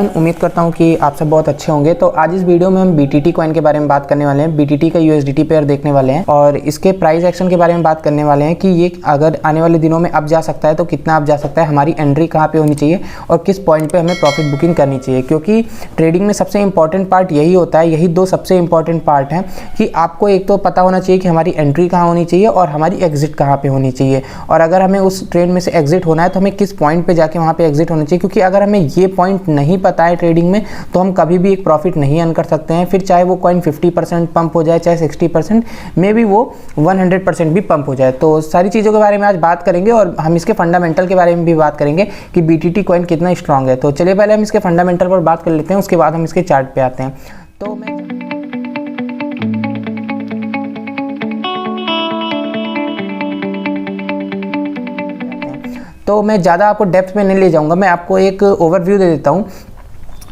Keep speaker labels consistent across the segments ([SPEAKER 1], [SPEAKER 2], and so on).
[SPEAKER 1] उम्मीद करता हूं कि आप सब बहुत अच्छे होंगे। तो आज इस वीडियो में हम BTT कॉइन के बारे में बात करने वाले हैं। BTT का USDT पेयर देखने वाले हैं और इसके प्राइस एक्शन के बारे में बात करने वाले हैं कि ये अगर आने वाले दिनों में अप जा सकता है तो कितना अप जा सकता है, हमारी एंट्री कहाँ पे होनी चाहिए और किस पॉइंट पे हमें प्रॉफिट बुकिंग करनी चाहिए। क्योंकि ट्रेडिंग में सबसे इंपॉर्टेंट पार्ट यही होता है, यही दो सबसे इंपॉर्टेंट पार्ट हैं कि आपको एक तो पता होना चाहिए कि हमारी एंट्री कहाँ होनी चाहिए और हमारी एग्जिट कहाँ पे होनी चाहिए, और अगर हमें उस ट्रेड में से एग्जिट होना है तो हमें किस पॉइंट पे जाके वहाँ पे एग्जिट होना चाहिए। क्योंकि अगर हमें ये पॉइंट नहीं पता है ट्रेडिंग में तो हम कभी भी एक प्रॉफिट नहीं अर्न कर सकते हैं। फिर चाहे वो कॉइन 50% पंप हो जाए, चाहे 60%, मे बी वो 100% भी पंप हो जाए। तो सारी चीज़ों के बारे में आज बात करेंगे और हम इसके फंडामेंटल के बारे में भी बात करेंगे कि BTT कॉइन कितना स्ट्रांग है। तो चलिए पहले हम इसके फंडामेंटल पर बात कर लेते हैं, उसके बाद हम इसके चार्ट पे आते हैं। तो मैं ज़्यादा आपको डेप्थ में नहीं ले जाऊंगा, मैं आपको एक ओवरव्यू दे देता हूँ।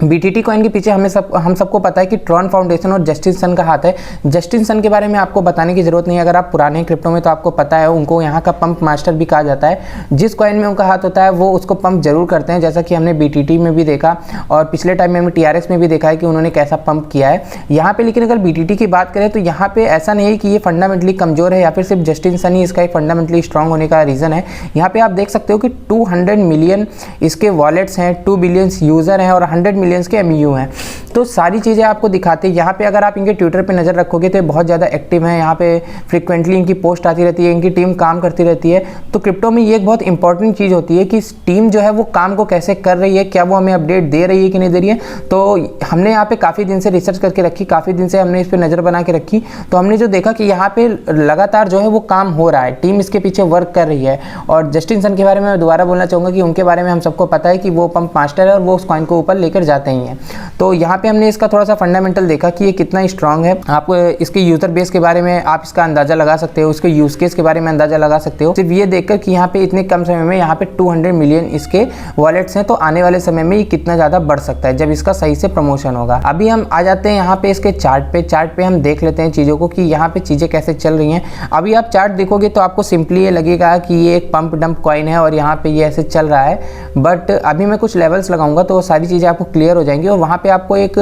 [SPEAKER 1] BTT कॉइन के पीछे हम सबको पता है कि ट्रॉन फाउंडेशन और जस्टिन सन का हाथ है। जस्टिन सन के बारे में आपको बताने की जरूरत नहीं है, अगर आप पुराने क्रिप्टो में तो आपको पता है, उनको यहाँ का पंप मास्टर भी कहा जाता है। जिस कॉइन में उनका हाथ होता है वो उसको पंप जरूर करते हैं, जैसा कि हमने BTT में भी देखा और पिछले टाइम में हमने TRX में भी देखा है कि उन्होंने कैसा पंप किया है यहाँ पे। लेकिन अगर BTT की बात करें तो यहाँ पे ऐसा नहीं है कि ये फंडामेंटली कमजोर है या फिर सिर्फ जस्टिन सन ही इसका एक फंडामेंटली स्ट्रॉन्ग होने का रीजन है। यहाँ पे आप देख सकते हो कि 200 मिलियन इसके वॉलेट्स हैं, 2 बिलियन यूजर हैं और 100 मिलियंस के MU हैं। तो सारी चीज़ें आपको दिखाते हैं। यहाँ पे अगर आप इनके ट्विटर पे नज़र रखोगे तो ये बहुत ज़्यादा एक्टिव हैं, यहाँ पे फ्रिक्वेंटली इनकी पोस्ट आती रहती है, इनकी टीम काम करती रहती है। तो क्रिप्टो में ये एक बहुत इंपॉर्टेंट चीज़ होती है कि टीम जो है वो काम को कैसे कर रही है, क्या वो हमें अपडेट दे रही है कि नहीं दे रही है। तो हमने यहाँ पे काफ़ी दिन से रिसर्च करके रखी, काफ़ी दिन से हमने इस पर नज़र बना के रखी। तो हमने जो देखा कि यहाँ पे लगातार जो है वो काम हो रहा है, टीम इसके पीछे वर्क कर रही है। और जस्टिन सन के बारे में मैं दोबारा बोलना चाहूँगा कि उनके बारे में हम सबको पता है कि वो पंप मास्टर है और वो उस कॉइन को ऊपर लेकर जाते ही हैं। तो यहाँ पे हमने इसका थोड़ा सा फंडामेंटल देखा कि ये कितना स्ट्रांग है। आप इसके यूजर बेस के बारे में आप इसका अंदाजा लगा सकते हो, इसके यूज केस के बारे में अंदाजा लगा सकते हो सिर्फ ये देखकर कि यहाँ पे इतने कम समय में यहाँ पे 200 मिलियन इसके वॉलेट्स हैं। तो आने वाले समय में ये कितना ज़्यादा बढ़ सकता है जब इसका सही से प्रमोशन होगा। अभी हम आ जाते हैं यहाँ पे इसके चार्ट पे हम देख लेते हैं चीज़ों को कि यहाँ पे चीज़ें कैसे चल रही हैं। अभी आप चार्ट देखोगे तो आपको सिंपली ये लगेगा कि ये एक पंप डंप कॉइन है और यहाँ पे ये ऐसे चल रहा है। बट अभी मैं कुछ लेवल्स लगाऊंगा तो सारी चीज़ें आपको क्लियर हो जाएंगी और वहाँ पे आपको एक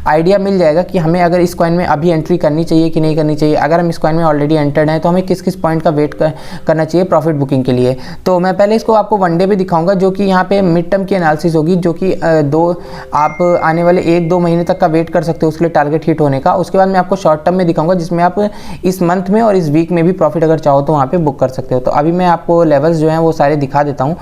[SPEAKER 1] आइडिया मिल जाएगा कि हमें अगर इस कॉइन में अभी एंट्री करनी चाहिए कि नहीं करनी चाहिए। अगर हम इस कॉइन में ऑलरेडी एंटर्ड हैं तो हमें किस किस पॉइंट का वेट करना चाहिए प्रॉफिट बुकिंग के लिए। तो मैं पहले इसको आपको वन डे पे दिखाऊंगा, जो कि यहाँ पे मिड टर्म की एनालिसिस होगी, जो कि आप आने वाले 1-2 महीने तक का वेट कर सकते हो उसके लिए टारगेट हिट होने का। उसके बाद मैं आपको शॉर्ट टर्म में दिखाऊंगा जिसमें आप इस मंथ में और इस वीक में भी प्रॉफिट अगर चाहो तो वहाँ पे बुक कर सकते हो। तो अभी मैं आपको लेवल्स जो हैं वो सारे दिखा देता हूँ।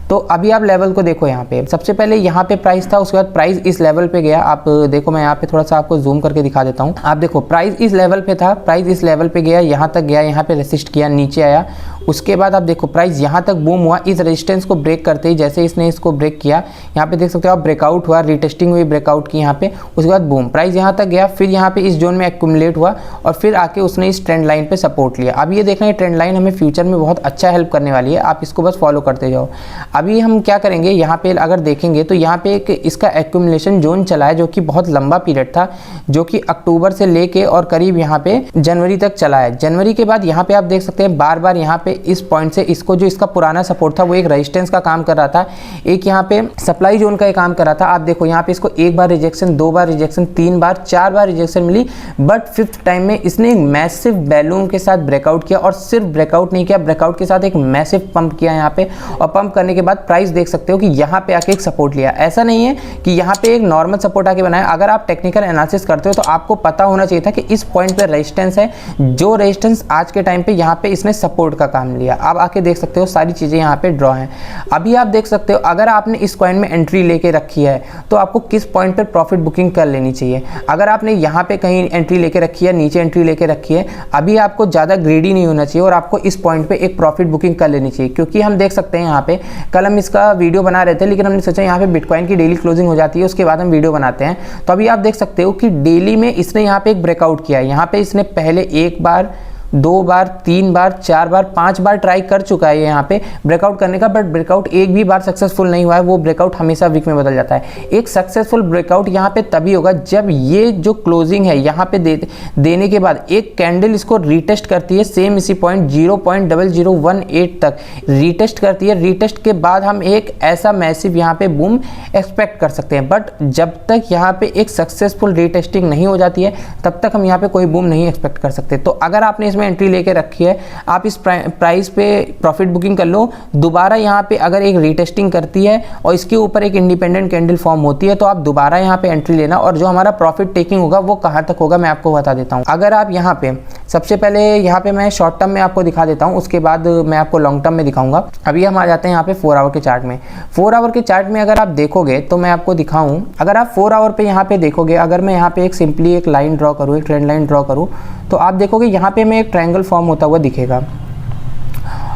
[SPEAKER 1] तो अभी आप लेवल को देखो, यहाँ पे सबसे पहले यहाँ पे प्राइस था, उसके बाद प्राइस इस लेवल पे गया। आप देखो मैं यहाँ पे थोड़ा सा आपको जूम करके दिखा देता हूँ। आप देखो प्राइस इस लेवल पे था, प्राइस इस लेवल पे गया, यहाँ तक गया, यहाँ पे रेसिस्ट किया, नीचे आया। उसके बाद आप देखो प्राइस यहाँ तक बूम हुआ, इस रेजिस्टेंस को ब्रेक करते ही जैसे इसने इसको ब्रेक किया, यहाँ पे देख सकते हो आप ब्रेकआउट हुआ, रीटेस्टिंग हुई ब्रेकआउट की यहाँ पे। उसके बाद बूम प्राइस यहाँ तक गया, फिर यहाँ पे इस जोन में एक्यूमुलेट हुआ और फिर आके उसने इस ट्रेंड लाइन पे सपोर्ट लिया। अब ये देखना है ट्रेंड लाइन हमें फ्यूचर में बहुत अच्छा हेल्प करने वाली है, आप इसको बस फॉलो करते जाओ। अभी हम क्या करेंगे, यहाँ पे अगर देखेंगे तो यहाँ पे एक इसका एक्यूमुलेशन जोन चला है जो कि बहुत लंबा पीरियड था, जो कि अक्टूबर से लेके और करीब यहाँ पे जनवरी तक चला है। जनवरी के बाद यहाँ पे आप देख सकते हैं बार बार यहाँ पे इस पॉइंट से इसको जो इसका पुराना सपोर्ट था वो एक रेजिस्टेंस का काम कर रहा था, एक यहाँ पे सप्लाई जोन का काम कर रहा था। आप देखो यहाँ पे इसको एक बार रिजेक्शन, 2 बार रिजेक्शन, 3 बार, 4 बार रिजेक्शन मिली, बट 5th टाइम में इसने एक मैसिव बैलून के साथ ब्रेकआउट किया। और सिर्फ ब्रेकआउट नहीं किया, ब्रेकआउट के साथ एक मैसिव पंप किया यहाँ पे, और पंप करने के बाद प्राइस देख सकते हो कि यहाँ पे आके एक सपोर्ट लिया। ऐसा नहीं है कि यहाँ पे एक नॉर्मल सपोर्ट आके बनाया। अगर आप टेक्निकल एनालिसिस करते हो तो आपको पता होना चाहिए था कि इस पॉइंट पे रेजिस्टेंस है, जो रेजिस्टेंस आज के टाइम पे यहाँ पे इसने सपोर्ट का काम लिया। अब आके देख सकते हो सारी चीजें यहाँ पे ड्रॉ हैं। अभी आप देख सकते हो अगर आपने इस कॉइन में एंट्री लेके रखी है तो आपको किस पॉइंट पे प्रॉफिट बुकिंग कर लेनी चाहिए। अगर आपने यहाँ पे कहीं एंट्री लेके रखी है, नीचे एंट्री लेके रखी है, अभी आपको ज्यादा ग्रीडी नहीं होना चाहिए और आपको इस पॉइंट पे एक प्रॉफिट बुकिंग कर लेनी चाहिए। क्योंकि हम देख सकते हैं यहाँ पे कल हम इसका वीडियो बना रहे थे, लेकिन हमने सोचा यहाँ पे बिटकॉइन की डेली क्लोजिंग हो जाती है, उसके बाद हम वीडियो बनाते हैं। तो अभी आप देख सकते हो कि डेली में इसने यहाँ पे एक ब्रेकआउट किया है। यहाँ पे इसने पहले एक बार, 2 बार, 3 बार, 4 बार, 5 बार ट्राई कर चुका है यहाँ पे ब्रेकआउट करने का, बट ब्रेकआउट एक भी बार सक्सेसफुल नहीं हुआ है। वो ब्रेकआउट हमेशा वीक में बदल जाता है। एक सक्सेसफुल ब्रेकआउट यहाँ पे तभी होगा जब ये जो क्लोजिंग है यहाँ पे देने के बाद एक कैंडल इसको रीटेस्ट करती है, सेम इसी पॉइंट 0.0018 तक रीटेस्ट करती है। रीटेस्ट के बाद हम एक ऐसा मैसिव यहाँ पे बूम एक्सपेक्ट कर सकते हैं, बट जब तक यहाँ पे एक सक्सेसफुल रीटेस्टिंग नहीं हो जाती है तब तक हम यहाँ पे कोई बूम नहीं एक्सपेक्ट कर सकते। तो अगर आपने इसमें एंट्री लेके रखी है, आप इस प्राइस पे प्रॉफिट बुकिंग कर लो। दोबारा यहाँ पे अगर एक रीटेस्टिंग करती है और इसके ऊपर एक इंडिपेंडेंट कैंडल फॉर्म होती है तो आप दोबारा यहाँ पे एंट्री लेना, और जो हमारा प्रॉफिट टेकिंग होगा वो कहाँ तक होगा मैं आपको बता देता हूँ। अगर आप यहाँ पे सबसे पहले यहाँ पे मैं शॉर्ट टर्म में आपको दिखा देता हूँ, उसके बाद मैं आपको लॉन्ग टर्म में दिखाऊंगा। अभी हम आ जाते हैं यहाँ पे 4 आवर के चार्ट में। 4 आवर के चार्ट में अगर आप देखोगे तो मैं आपको दिखाऊं, अगर आप 4 आवर पे यहाँ पे देखोगे, अगर मैं यहाँ पे एक सिंपली एक लाइन ड्रॉ करूँ, एक ट्रेंड लाइन ड्रॉ करूँ, तो आप देखोगे यहाँ पे मैं एक ट्रायंगल फॉर्म होता हुआ दिखेगा।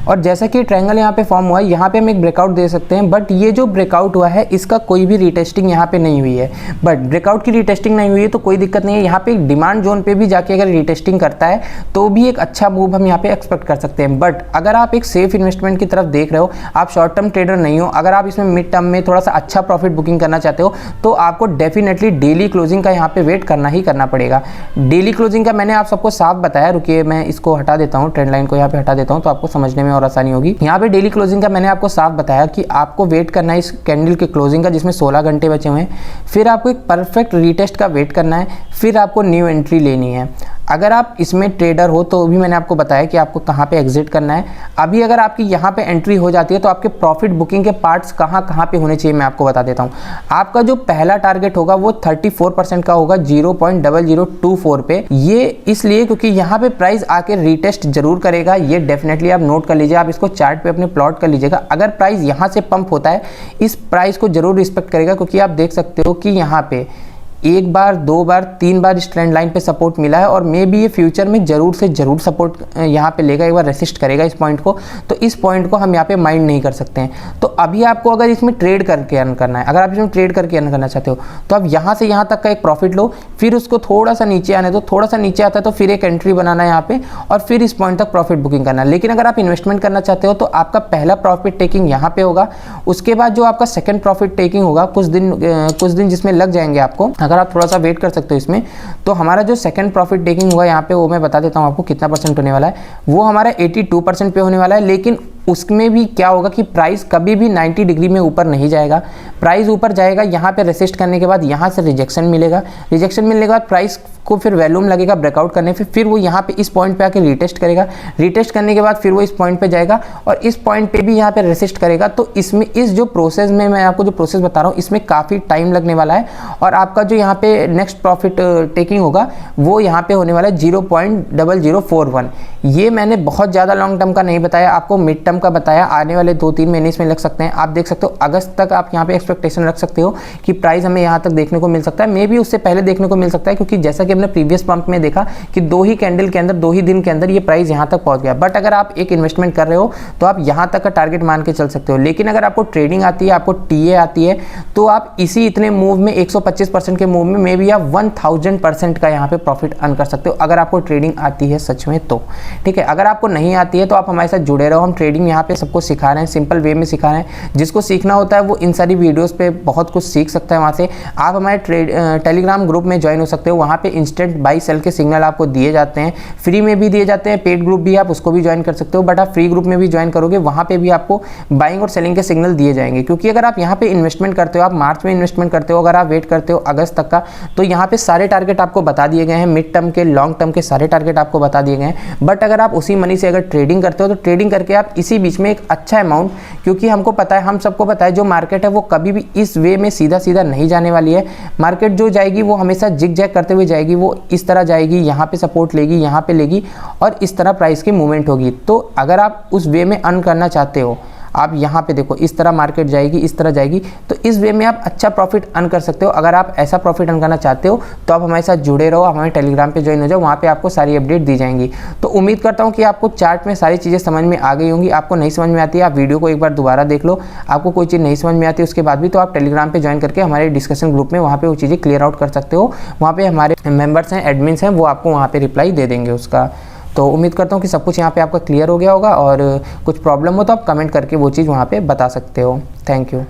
[SPEAKER 1] और जैसा कि ट्रायंगल यहाँ पे फॉर्म हुआ है, यहाँ पे हम एक ब्रेकआउट दे सकते हैं, बट ये जो ब्रेकआउट हुआ है इसका कोई भी रीटेस्टिंग यहाँ पे नहीं हुई है। बट ब्रेकआउट की रीटेस्टिंग नहीं हुई है तो कोई दिक्कत नहीं है। यहाँ पे एक डिमांड जोन पे भी जाके अगर रीटेस्टिंग करता है तो भी एक अच्छा मूव हम यहाँ पे एक्सपेक्ट कर सकते हैं। बट अगर आप एक सेफ इन्वेस्टमेंट की तरफ देख रहे हो, आप शॉर्ट टर्म ट्रेडर नहीं हो, अगर आप इसमें मिड टर्म में थोड़ा सा अच्छा प्रॉफिट बुकिंग करना चाहते हो तो आपको डेफिनेटली डेली क्लोजिंग का यहाँ पे वेट करना ही करना पड़ेगा। डेली क्लोजिंग का मैंने आप सबको साफ बताया। रुकिए मैं इसको हटा देता हूँ, ट्रेंड लाइन को यहाँ पे हटा देता हूँ तो आपको समझने में और आसानी होगी। यहाँ पे डेली क्लोजिंग का मैंने आपको साफ बताया कि आपको वेट करना है इस कैंडल के क्लोजिंग का जिसमें 16 घंटे बचे हुए हैं, फिर आपको एक परफेक्ट रीटेस्ट का वेट करना है, फिर आपको न्यू एंट्री लेनी है। अगर आप इसमें ट्रेडर हो तो भी मैंने आपको बताया कि आपको कहाँ पे एग्जिट करना है। अभी अगर आपकी यहाँ पे एंट्री हो जाती है तो आपके प्रॉफिट बुकिंग के पार्ट्स कहाँ कहाँ पे होने चाहिए मैं आपको बता देता हूँ। आपका जो पहला टारगेट होगा वो 34% का होगा 0.0024 पे। ये इसलिए क्योंकि यहाँ पे प्राइस आके रीटेस्ट जरूर करेगा, ये डेफिनेटली आप नोट कर लीजिए। आप इसको चार्ट पे अपने प्लॉट कर लीजिएगा। अगर प्राइस यहाँ से पंप होता है इस प्राइस को जरूर रिस्पेक्ट करेगा, क्योंकि आप देख सकते हो कि यहाँ पे 1 बार, 2 बार, 3 बार इस ट्रेंड लाइन पे सपोर्ट मिला है और मे बी ये फ्यूचर में जरूर से जरूर सपोर्ट यहाँ पे लेगा, एक बार रेसिस्ट करेगा इस पॉइंट को। तो इस पॉइंट को हम यहाँ पे माइंड नहीं कर सकते हैं। तो अभी आपको अगर इसमें ट्रेड करके अर्न करना है, अगर आप इसमें ट्रेड करके अर्न करना चाहते हो तो आप यहाँ से यहाँ तक का एक प्रॉफिट लो, फिर उसको थोड़ा सा नीचे आने दो, थोड़ा सा नीचे आता है तो फिर एक एंट्री बनाना है यहाँ पे और फिर इस पॉइंट तक प्रॉफिट बुकिंग करना है। लेकिन अगर आप इन्वेस्टमेंट करना चाहते हो तो आपका पहला प्रॉफिट टेकिंग यहाँ पे होगा, उसके बाद जो आपका सेकेंड प्रॉफिट टेकिंग होगा कुछ दिन जिसमें लग जाएंगे आपको। अगर आप थोड़ा सा वेट कर सकते हो इसमें, तो हमारा जो सेकंड प्रॉफिट टेकिंग हुआ यहाँ पे वो मैं बता देता हूँ आपको कितना परसेंट होने वाला है। वो हमारा 82% पे होने वाला है। लेकिन उसमें भी क्या होगा कि प्राइस कभी भी 90 डिग्री में ऊपर नहीं जाएगा। प्राइस ऊपर जाएगा, यहाँ पे रेसिस्ट करने के बाद यहाँ से रिजेक्शन मिलेगा, रिजेक्शन मिलने के बाद प्राइस को फिर वैल्यूम लगेगा ब्रेकआउट करने, फिर वो यहाँ पे इस पॉइंट पे आके रीटेस्ट करेगा, रीटेस्ट करने के बाद फिर वो इस पॉइंट पे जाएगा और इस पॉइंट पे भी यहाँ पे रेसिस्ट करेगा। तो इसमें इस जो प्रोसेस में मैं आपको जो प्रोसेस बता रहा हूँ इसमें काफ़ी टाइम लगने वाला है और आपका जो यहाँ पे नेक्स्ट प्रॉफिट टेकिंग होगा वो यहाँ पे होने वाला है 0.0041। ये मैंने बहुत ज़्यादा लॉन्ग टर्म का नहीं बताया, आपको मिड टर्म का बताया। आने वाले 2-3 महीने इसमें लग सकते हैं। आप देख सकते हो अगस्त तक आप यहाँ पे एक्सपेक्टेशन रख सकते हो कि प्राइस हमें यहाँ तक देखने को मिल सकता है, मे बी उससे पहले देखने को मिल सकता है, क्योंकि जैसा कि हमने प्रीवियस पंप में देखा कि 2 ही कैंडल के अंदर 2 ही दिन के अंदर ये प्राइस यहाँ तक पहुँच गया। बट अगर आप एक इन्वेस्टमेंट कर रहे हो तो आप यहाँ तक का टारगेट मान के चल सकते हो। लेकिन अगर आपको ट्रेडिंग आती है, आपको टीए आती है, तो आप इसी इतने मूव में 125% के मूव में मे बी आप 1000% का यहाँ पे प्रॉफिट अर्न कर सकते हो, अगर आपको ट्रेडिंग आती है सच में तो। ठीक है, अगर आपको नहीं आती है तो आप हमारे साथ जुड़े रहो। हम ट्रेडिंग यहाँ पे सबको सिखा रहे हैं, सिंपल वे में सिखा रहे हैं। जिसको सीखना होता है वो इन सारी वीडियोस पे बहुत कुछ सीख सकता है वहाँ से। आप हमारे टेलीग्राम ग्रुप में ज्वाइन हो सकते हो, वहाँ पे इंस्टेंट बाई सेल के सिग्नल आपको दिए जाते हैं, फ्री में भी दिए जाते हैं। पेड ग्रुप भी आप उसको भी ज्वाइन कर सकते हो, बट आप फ्री ग्रुप में भी ज्वाइन करोगे वहाँ पे भी आपको बाइंग और सेलिंग के सिग्नल दिए जाएंगे। क्योंकि अगर आप यहाँ पे इन्वेस्टमेंट करते हो, आप मार्च में इन्वेस्टमेंट करते हो, अगर आप वेट करते हो अगस्त तक का, तो यहाँ पे सारे टारगेट आपको बता दिए गए हैं, मिड टर्म के, लॉन्ग टर्म के सारे टारगेट आपको बता दिए गए हैं। बट अगर आप उसी मनी से अगर ट्रेडिंग करते हो तो ट्रेडिंग करके आप इसी बीच में एक अच्छा अमाउंट, क्योंकि हमको पता है, हम सबको पता है जो मार्केट है वो कभी भी इस वे में सीधा सीधा नहीं जाने वाली है। मार्केट जो जाएगी वो हमेशा जिग जैग करते हुए जाएगी, वो इस तरह जाएगी, यहाँ पे सपोर्ट लेगी, यहाँ पे लेगी और इस तरह प्राइस की मूवमेंट होगी। तो अगर आप उस वे में अर्न करना चाहते हो, आप यहाँ पे देखो इस तरह मार्केट जाएगी, इस तरह जाएगी, तो इस वे में आप अच्छा प्रॉफिट अर्न कर सकते हो। अगर आप ऐसा प्रॉफिट अर्न करना चाहते हो तो आप हमारे साथ जुड़े रहो, हमारे टेलीग्राम पे ज्वाइन हो जाओ, वहाँ पे आपको सारी अपडेट दी जाएंगी। तो उम्मीद करता हूँ कि आपको चार्ट में सारी चीज़ें समझ में आ गई होंगी। आपको नहीं समझ में आती है आप वीडियो को एक बार दोबारा देख लो, आपको कोई चीज़ नहीं समझ में आती उसके बाद भी तो आप टेलीग्राम पर ज्वाइन करके हमारे डिस्कशन ग्रुप में वहाँ पर वो चीज़ें क्लियर आउट कर सकते हो। वहाँ पर हमारे मेम्बर्स हैं, एडमिन्स हैं, वो आपको वहाँ पर रिप्लाई दे देंगे उसका। तो उम्मीद करता हूँ कि सब कुछ यहाँ पे आपका क्लियर हो गया होगा, और कुछ प्रॉब्लम हो तो आप कमेंट करके वो चीज़ वहाँ पे बता सकते हो। Thank you.